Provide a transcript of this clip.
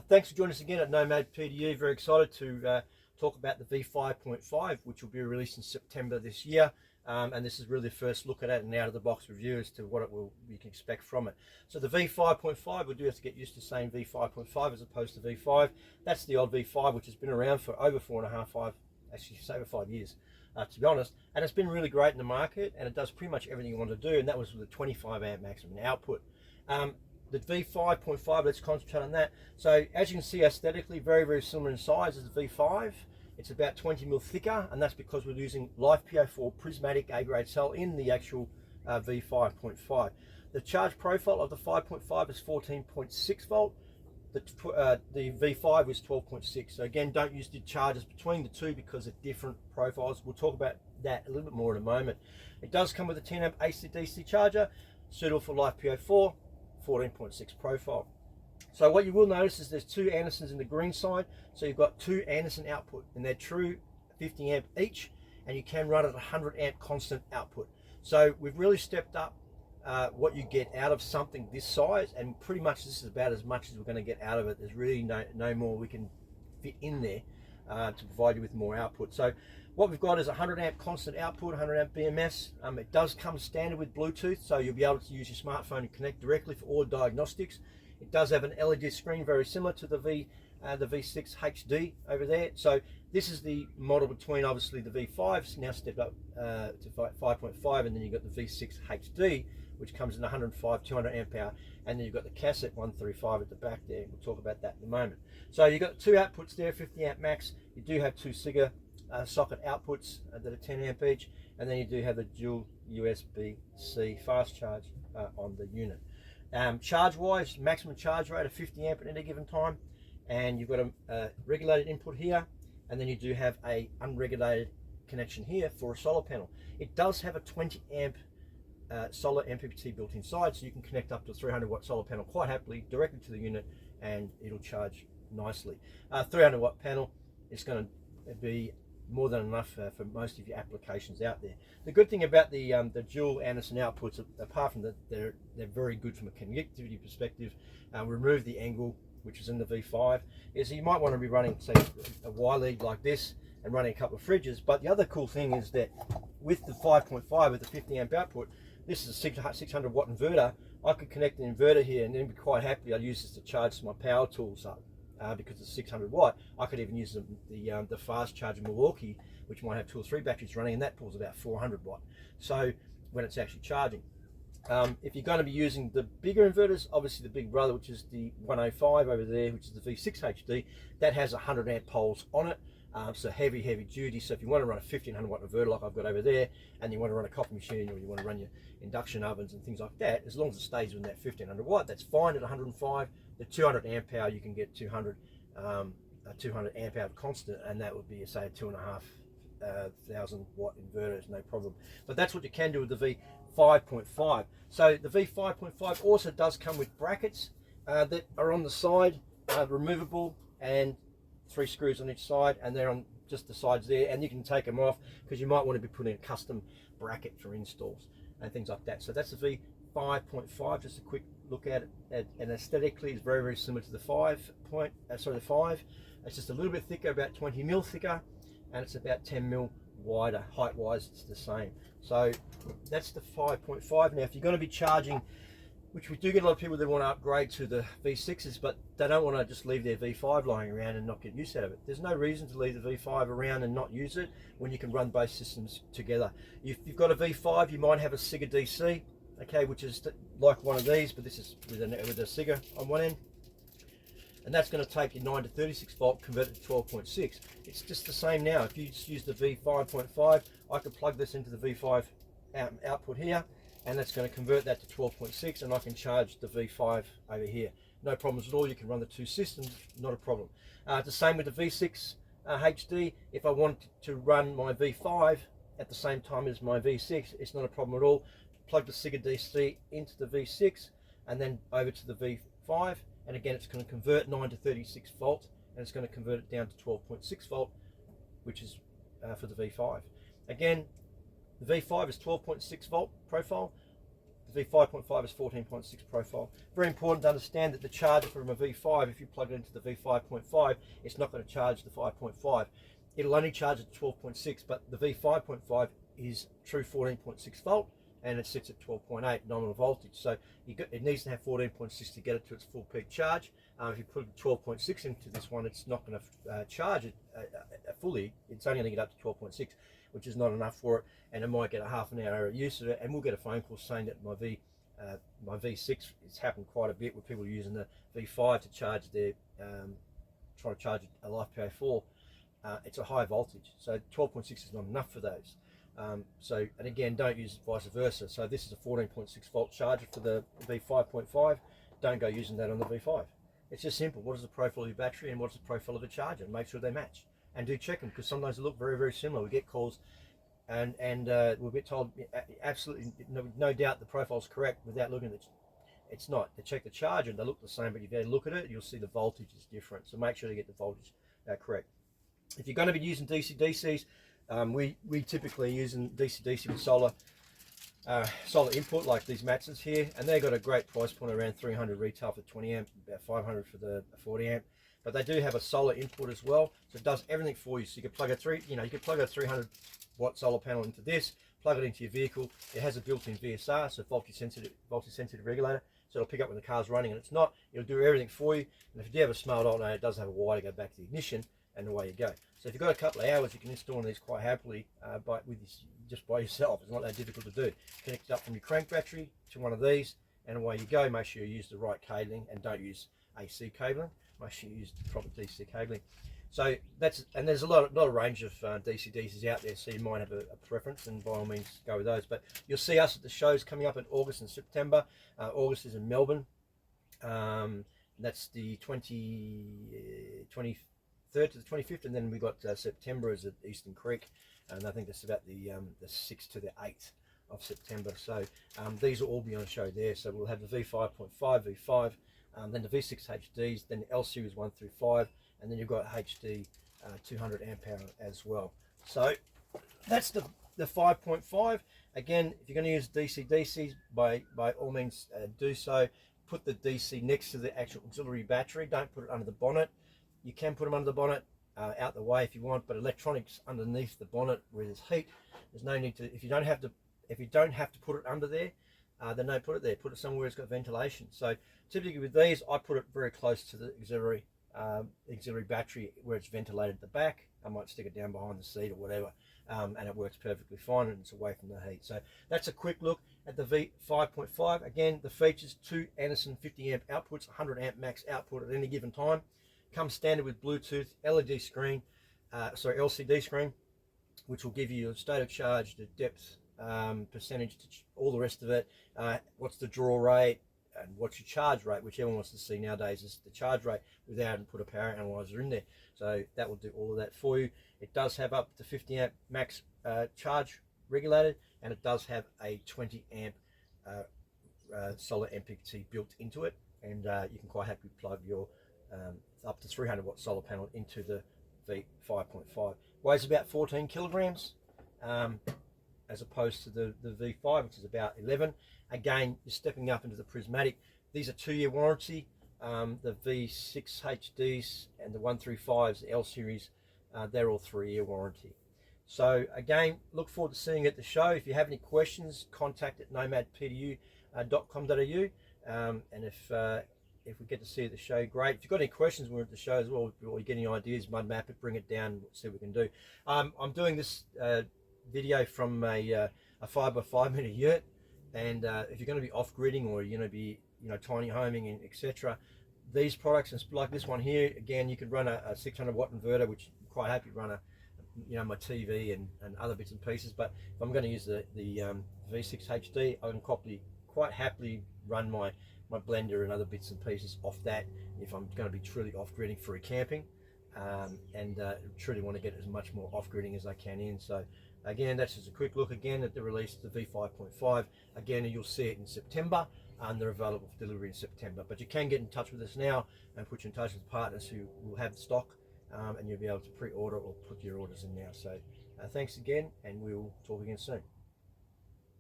Thanks for joining us again at Nomadpdu. Very excited to talk about the V5.5, which will be released in September this year. And this is really the first look at it and out of the box review as to what you can expect from it. So the V5.5, we do have to get used to saying V5.5 as opposed to V5. That's the old V5, which has been around for over 4.5, actually over 5 years, to be honest. And it's been really great in the market, and it does pretty much everything you want to do, and that was with a 25 amp maximum output. The V5.5, let's concentrate on that. So as you can see, aesthetically, very similar in size as the V5. It's about 20mm thicker, and that's because we're using Lifepo4 Prismatic A-grade cell in the actual V5.5. The charge profile of the 5.5 is 14.6 volt. The V5 is 12.6. So again, don't use the chargers between the two because of different profiles. We'll talk about that a little bit more in a moment. It does come with a 10 amp ACDC charger, suitable for Lifepo4. 14.6 profile. So what you will notice is there's two Andersons in the green side, so you've got two Anderson output, and they're true 50 amp each, and you can run at 100 amp constant output. So we've really stepped up what you get out of something this size, and pretty much this is about as much as we're going to get out of it. There's really no more we can fit in there to provide you with more output. So what we've got is 100 amp constant output, 100 amp BMS. It does come standard with Bluetooth, so you'll be able to use your smartphone and connect directly for all diagnostics. It does have an LED screen very similar to the V6 HD over there. So this is the model between obviously the V5's now stepped up to 5.5, and then you've got the V6 HD, which comes in 105, 200 amp hour, and then you've got the cassette 135 at the back there. We'll talk about that in a moment. So you've got two outputs there, 50 amp max. You do have two ciga socket outputs that are 10 amp each, and then you do have a dual USB-C fast charge on the unit. Charge wise, maximum charge rate of 50 amp at any given time, and you've got a regulated input here, and then you do have a unregulated connection here for a solar panel. It does have a 20 amp solar MPPT built inside, so you can connect up to a 300 watt solar panel quite happily directly to the unit, and it'll charge nicely. 300 watt panel is going to be more than enough for most of your applications out there. The good thing about the dual Anderson outputs, apart from that they're very good from a connectivity perspective, remove the angle, which is in the V5, is you might want to be running, say, a Y lead like this and running a couple of fridges. But the other cool thing is that with the 5.5 with the 50 amp output, this is a 600 watt inverter. I could connect an inverter here and then be quite happy. I'd use this to charge my power tools up. Because it's 600 watt, I could even use the fast charger Milwaukee, which might have 2 or 3 batteries running, and that pulls about 400 watt. So when it's actually charging, if you're going to be using the bigger inverters, obviously the big brother, which is the 105 over there, which is the V6 HD, that has 100 amp poles on it. So heavy duty. So if you want to run a 1500 watt inverter like I've got over there, and you want to run a coffee machine, or you want to run your induction ovens and things like that, as long as it stays within that 1500 watt, that's fine at 105. The 200 amp hour, you can get 200 amp hour constant, and that would be, say, a 2,500 watt inverter, is no problem. But that's what you can do with the V5.5. So the V5.5 also does come with brackets that are on the side, removable, and 3 screws on each side, and they're on just the sides there, and you can take them off because you might want to be putting a custom bracket for installs and things like that. So that's the V5.5, just a quick look at it, and aesthetically it's very similar to the 5. It's just a little bit thicker, about 20mm thicker, and it's about 10mm wider. Height wise it's the same. So that's the 5.5. Now if you're going to be charging, which we do get a lot of people that want to upgrade to the V6s, but they don't want to just leave their V5 lying around and not get use out of it. There's no reason to leave the V5 around and not use it when you can run both systems together. If you've got a V5, you might have a ciga DC, okay, which is like one of these, but this is with a ciga on one end, and that's going to take your 9 to 36 volt, convert it to 12.6. It's just the same now. If you just use the V5.5, I could plug this into the V5 output here, and that's going to convert that to 12.6, and I can charge the V5 over here. No problems at all. You can run the two systems, not a problem. The same with the V6 HD. If I wanted to run my V5 at the same time as my V6, it's not a problem at all. Plug the ciga DC into the V6 and then over to the V5, and again it's going to convert 9 to 36 volt, and it's going to convert it down to 12.6 volt, which is for the V5. Again, the V5 is 12.6 volt profile. The V5.5 is 14.6 profile. Very important to understand that the charger from a V5, if you plug it into the V5.5, it's not going to charge the 5.5. It'll only charge at 12.6, but the V5.5 is true 14.6 volt, and it sits at 12.8 nominal voltage. So it needs to have 14.6 to get it to its full peak charge. If you put 12.6 into this one, it's not going to charge it fully. It's only going to get up to 12.6, which is not enough for it, and it might get a half an hour of use of it, and we'll get a phone call saying that my V6, it's happened quite a bit with people using the V5 to charge their, trying to charge a Lifepo4. It's a high voltage, so 12.6 is not enough for those. And again, don't use it vice versa. So this is a 14.6 volt charger for the V5.5. Don't go using that on the V5. It's just simple. What is the profile of your battery and what's the profile of the charger? Make sure they match, and do check them, because sometimes they look very, very similar. We get calls and we'll get told absolutely no doubt the profile's correct without looking at it. It's not. They check the charger and they look the same, but if you look at it, you'll see the voltage is different. So make sure you get the voltage correct. If you're going to be using DC-DCs, we typically using DC-DC with solar input, like these Maxes here, and they've got a great price point around 300 retail for 20 amp, about 500 for the 40 amp. But they do have a solar input as well, so it does everything for you. So you can plug you can plug a 300 watt solar panel into this, plug it into your vehicle. It has a built-in VSR, so voltage sensitive regulator. So it'll pick up when the car's running and it's not. It'll do everything for you. And if you do have a smart alternator, it does have a wire to go back to the ignition, and away you go. So if you've got a couple of hours, you can install these quite happily just by yourself. It's not that difficult to do. Connect it up from your crank battery to one of these, and away you go. Make sure you use the right cabling and don't use AC cabling. Make sure you use the proper DC cabling. So and there's a lot of range of DC-DCs out there, so you might have a preference, and by all means go with those. But you'll see us at the shows coming up in August and September. August is in Melbourne. That's the 23rd to the 25th, and then we got September is at Eastern Creek, and I think that's about the 6th to the 8th of September. So these will all be on show there. So we'll have the V5.5 V5, then the V6 HDs, then the L series 1 through 5, and then you've got HD 200 amp hour as well. So that's the 5.5. Again, if you're going to use DC-DCs, by all means do so. Put the DC next to the actual auxiliary battery. Don't put it under the bonnet. You can put them under the bonnet, out the way if you want, but electronics underneath the bonnet where there's heat, there's no need to. If you don't have to put it under there, then don't put it there. Put it somewhere it's got ventilation. So typically with these, I put it very close to the auxiliary battery where it's ventilated at the back. I might stick it down behind the seat or whatever, and it works perfectly fine, and it's away from the heat. So that's a quick look at the V5.5. Again, the features: 2 Anderson 50 amp outputs, 100 amp max output at any given time. Comes standard with Bluetooth, LED screen, LCD screen, which will give you a state of charge, the depth, percentage, all the rest of it. What's the draw rate and what's your charge rate, which everyone wants to see nowadays is the charge rate without having to put a power analyzer in there. So that will do all of that for you. It does have up to 50 amp max charge regulated, and it does have a 20 amp solar MPPT built into it, and you can quite happily plug your up to 300 watt solar panel into the V5.5. Weighs about 14 kilograms, as opposed to the V5, which is about 11. Again, you're stepping up into the Prismatic. These are 2-year warranty. The V6 HDs and the 1 through 5s, the L series, they're all 3-year warranty. So again, look forward to seeing you at the show. If you have any questions, contact at nomadpdu.com.au, and if we get to see you at the show, great. If you've got any questions when we're at the show as well, or you get any ideas, mud map it, bring it down, see what we can do. I'm doing this video from a 5x5 meter yurt, and if you're going to be off-gridding, or you're going to be tiny homing and etc., these products, and like this one here, again, you could run a 600 watt inverter, which I'm quite happy to run my TV and other bits and pieces. But if I'm going to use the V6 HD, I can quite happily run my blender and other bits and pieces off that if I'm going to be truly off-gridding for camping, and truly want to get as much more off-gridding as I can in. So again, that's just a quick look again at the release of the V5.5. Again, you'll see it in September, and they're available for delivery in September. But you can get in touch with us now and put you in touch with partners who will have the stock, and you'll be able to pre-order or put your orders in now. So thanks again, and we'll talk again soon.